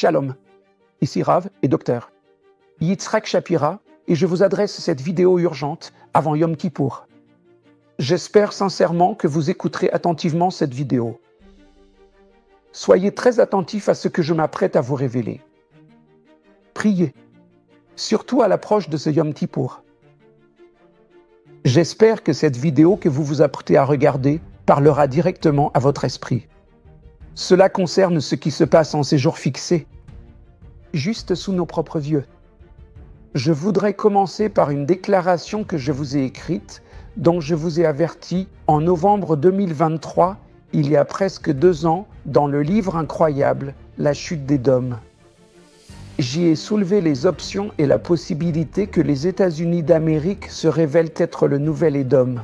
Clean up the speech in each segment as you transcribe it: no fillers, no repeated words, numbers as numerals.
Shalom, ici Rav et docteur Yitzhak Shapira, et je vous adresse cette vidéo urgente avant Yom Kippour. J'espère sincèrement que vous écouterez attentivement cette vidéo. Soyez très attentifs à ce que je m'apprête à vous révéler. Priez, surtout à l'approche de ce Yom Kippour. J'espère que cette vidéo que vous vous apprêtez à regarder parlera directement à votre esprit. Cela concerne ce qui se passe en ces jours fixés, juste sous nos propres yeux. Je voudrais commencer par une déclaration que je vous ai écrite, dont je vous ai averti en novembre 2023, il y a presque 2 ans, dans le livre incroyable « La chute d'Édom ». J'y ai soulevé les options et la possibilité que les États-Unis d'Amérique se révèlent être le nouvel Édom.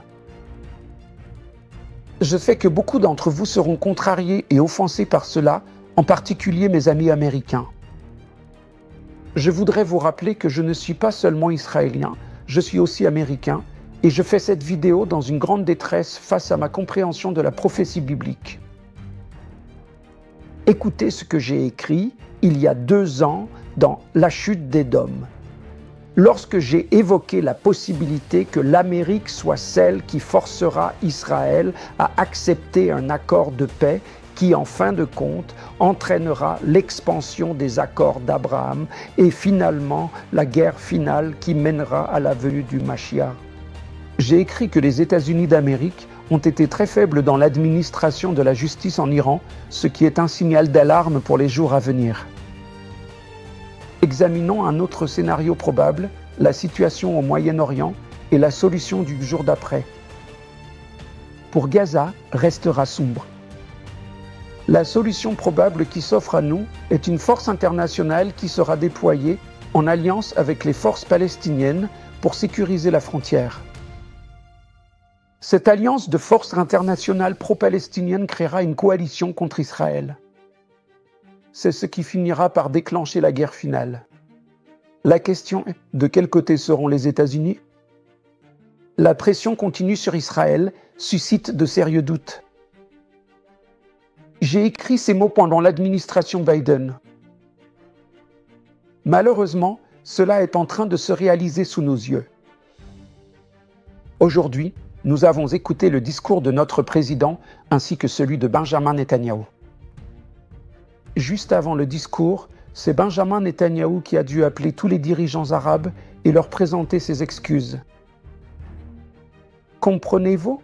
Je sais que beaucoup d'entre vous seront contrariés et offensés par cela, en particulier mes amis américains. Je voudrais vous rappeler que je ne suis pas seulement israélien, je suis aussi américain, et je fais cette vidéo dans une grande détresse face à ma compréhension de la prophétie biblique. Écoutez ce que j'ai écrit il y a 2 ans dans La chute d'Édom, lorsque j'ai évoqué la possibilité que l'Amérique soit celle qui forcera Israël à accepter un accord de paix qui, en fin de compte, entraînera l'expansion des accords d'Abraham et finalement la guerre finale qui mènera à la venue du Mashiach. J'ai écrit que les États-Unis d'Amérique ont été très faibles dans l'administration de la justice en Iran, ce qui est un signal d'alarme pour les jours à venir. Examinons un autre scénario probable, la situation au Moyen-Orient et la solution du jour d'après. Pour Gaza, restera sombre. La solution probable qui s'offre à nous est une force internationale qui sera déployée en alliance avec les forces palestiniennes pour sécuriser la frontière. Cette alliance de forces internationales pro-palestiniennes créera une coalition contre Israël. C'est ce qui finira par déclencher la guerre finale. La question est, de quel côté seront les États-Unis ? La pression continue sur Israël suscite de sérieux doutes. J'ai écrit ces mots pendant l'administration Biden. Malheureusement, cela est en train de se réaliser sous nos yeux. Aujourd'hui, nous avons écouté le discours de notre président ainsi que celui de Benjamin Netanyahou. Juste avant le discours, c'est Benjamin Netanyahou qui a dû appeler tous les dirigeants arabes et leur présenter ses excuses. Comprenez-vous ?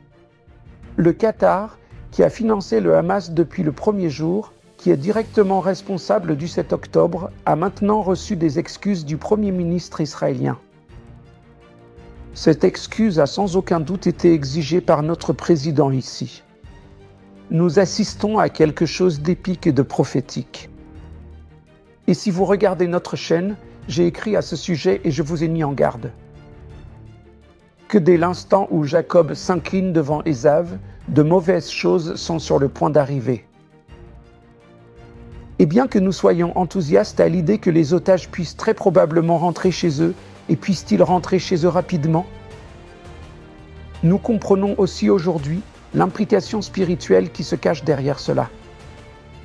Le Qatar, qui a financé le Hamas depuis le premier jour, qui est directement responsable du 7 octobre, a maintenant reçu des excuses du Premier ministre israélien. Cette excuse a sans aucun doute été exigée par notre président ici. Nous assistons à quelque chose d'épique et de prophétique. Et si vous regardez notre chaîne, j'ai écrit à ce sujet et je vous ai mis en garde. Que dès l'instant où Jacob s'incline devant Ésav, de mauvaises choses sont sur le point d'arriver. Et bien que nous soyons enthousiastes à l'idée que les otages puissent très probablement rentrer chez eux, et puissent-ils rentrer chez eux rapidement ? Nous comprenons aussi aujourd'hui l'implication spirituelle qui se cache derrière cela.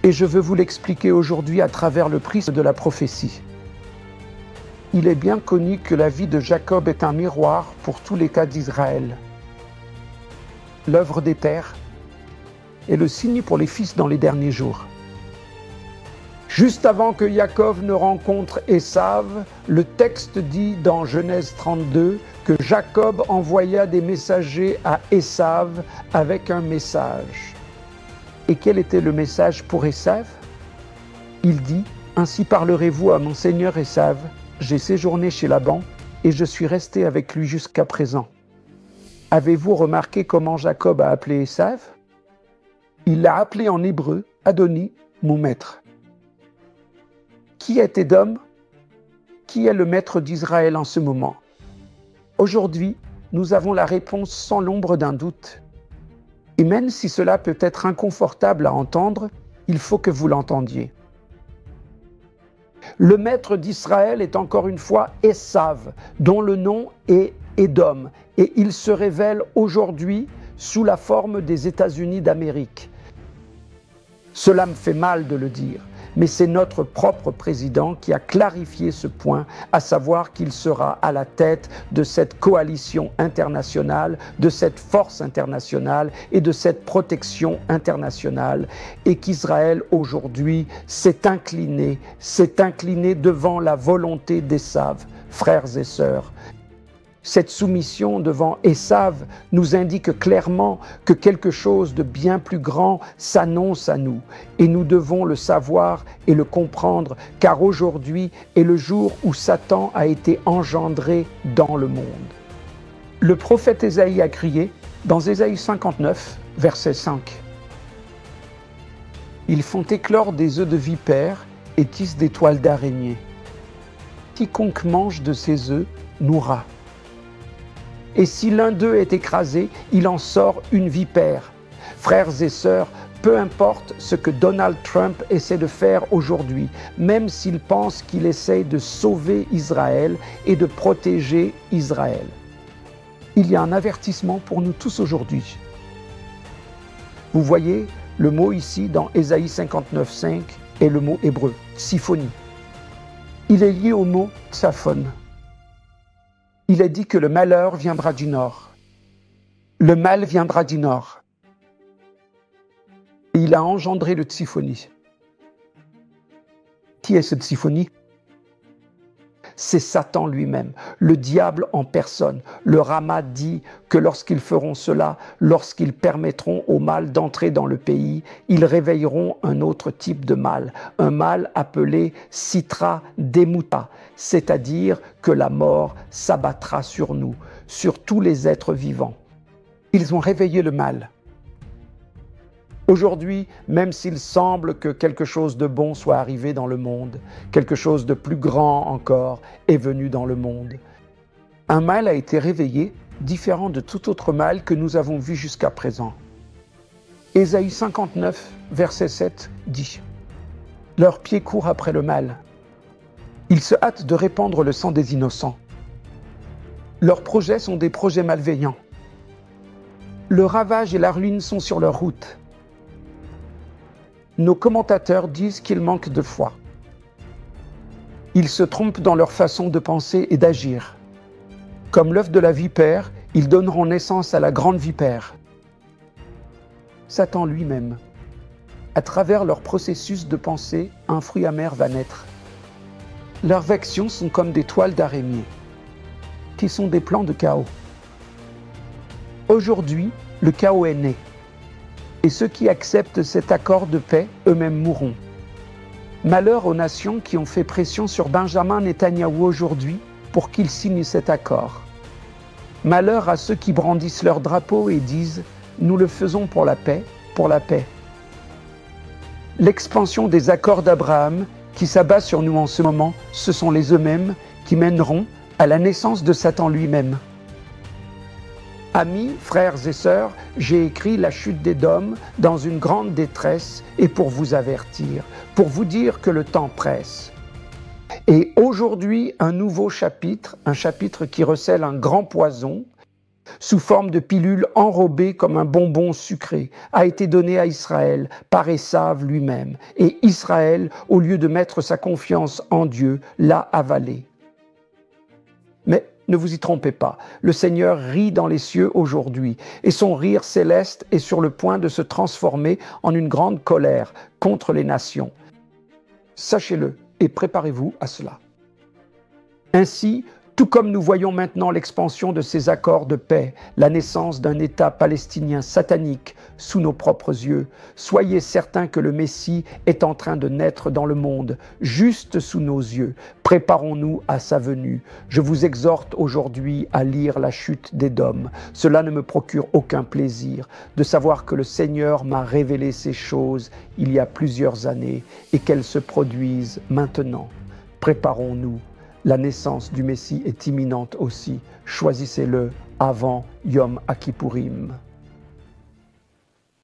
Et je veux vous l'expliquer aujourd'hui à travers le prisme de la prophétie. Il est bien connu que la vie de Jacob est un miroir pour tous les cas d'Israël. L'œuvre des pères est le signe pour les fils dans les derniers jours. Juste avant que Jacob ne rencontre Ésav, le texte dit dans Genèse 32 que Jacob envoya des messagers à Ésav avec un message. Et quel était le message pour Ésav ? Il dit « Ainsi parlerez-vous à mon seigneur Ésav, j'ai séjourné chez Laban et je suis resté avec lui jusqu'à présent. » Avez-vous remarqué comment Jacob a appelé Ésav ? Il l'a appelé en hébreu « Adoni, mon maître ». Qui est Édom ? Qui est le maître d'Israël en ce moment ? Aujourd'hui, nous avons la réponse sans l'ombre d'un doute. Et même si cela peut être inconfortable à entendre, il faut que vous l'entendiez. Le maître d'Israël est encore une fois Ésav, dont le nom est Édom, et il se révèle aujourd'hui sous la forme des États-Unis d'Amérique. Cela me fait mal de le dire, mais c'est notre propre président qui a clarifié ce point, à savoir qu'il sera à la tête de cette coalition internationale, de cette force internationale et de cette protection internationale, et qu'Israël aujourd'hui s'est incliné devant la volonté d'Ésav, frères et sœurs. Cette soumission devant Ésav nous indique clairement que quelque chose de bien plus grand s'annonce à nous. Et nous devons le savoir et le comprendre, car aujourd'hui est le jour où Satan a été engendré dans le monde. Le prophète Ésaïe a crié dans Ésaïe 59, verset 5. Ils font éclore des œufs de vipère et tissent des toiles d'araignée. Quiconque mange de ces œufs mourra. Et si l'un d'eux est écrasé, il en sort une vipère. Frères et sœurs, peu importe ce que Donald Trump essaie de faire aujourd'hui, même s'il pense qu'il essaie de sauver Israël et de protéger Israël. Il y a un avertissement pour nous tous aujourd'hui. Vous voyez, le mot ici dans Ésaïe 59,5 est le mot hébreu, syphonie. Il est lié au mot tsaphon. Il est dit que le malheur viendra du nord. Le mal viendra du nord. Et il a engendré le Tsiphonie. Qui est ce Tsiphonie? C'est Satan lui-même, le diable en personne. Le Rama dit que lorsqu'ils feront cela, lorsqu'ils permettront au mal d'entrer dans le pays, ils réveilleront un autre type de mal, un mal appelé Sitra Demuta, c'est-à-dire que la mort s'abattra sur nous, sur tous les êtres vivants. Ils ont réveillé le mal. Aujourd'hui, même s'il semble que quelque chose de bon soit arrivé dans le monde, quelque chose de plus grand encore est venu dans le monde, un mal a été réveillé, différent de tout autre mal que nous avons vu jusqu'à présent. Ésaïe 59, verset 7 dit « Leurs pieds courent après le mal. Ils se hâtent de répandre le sang des innocents. Leurs projets sont des projets malveillants. Le ravage et la ruine sont sur leur route. Nos commentateurs disent qu'ils manquent de foi. Ils se trompent dans leur façon de penser et d'agir. Comme l'œuf de la vipère, ils donneront naissance à la grande vipère. Satan lui-même, à travers leur processus de pensée, un fruit amer va naître. Leurs vexations sont comme des toiles d'araignée, qui sont des plans de chaos. Aujourd'hui, le chaos est né. Et ceux qui acceptent cet accord de paix, eux-mêmes mourront. Malheur aux nations qui ont fait pression sur Benjamin Netanyahou aujourd'hui pour qu'il signe cet accord. Malheur à ceux qui brandissent leur drapeau et disent « Nous le faisons pour la paix, pour la paix ». L'expansion des accords d'Abraham qui s'abat sur nous en ce moment, ce sont les eux-mêmes qui mèneront à la naissance de Satan lui-même. Amis, frères et sœurs, j'ai écrit la chute d'Édom dans une grande détresse et pour vous avertir, pour vous dire que le temps presse. Et aujourd'hui, un nouveau chapitre, un chapitre qui recèle un grand poison, sous forme de pilules enrobées comme un bonbon sucré, a été donné à Israël par Ésav lui-même. Et Israël, au lieu de mettre sa confiance en Dieu, l'a avalé. Mais ne vous y trompez pas, le Seigneur rit dans les cieux aujourd'hui, et son rire céleste est sur le point de se transformer en une grande colère contre les nations. Sachez-le et préparez-vous à cela. Ainsi, tout comme nous voyons maintenant l'expansion de ces accords de paix, la naissance d'un État palestinien satanique sous nos propres yeux, soyez certains que le Messie est en train de naître dans le monde, juste sous nos yeux. Préparons-nous à sa venue. Je vous exhorte aujourd'hui à lire la chute d'Édom. Cela ne me procure aucun plaisir de savoir que le Seigneur m'a révélé ces choses il y a plusieurs années et qu'elles se produisent maintenant. Préparons-nous. La naissance du Messie est imminente aussi. Choisissez-le avant Yom Kippourim.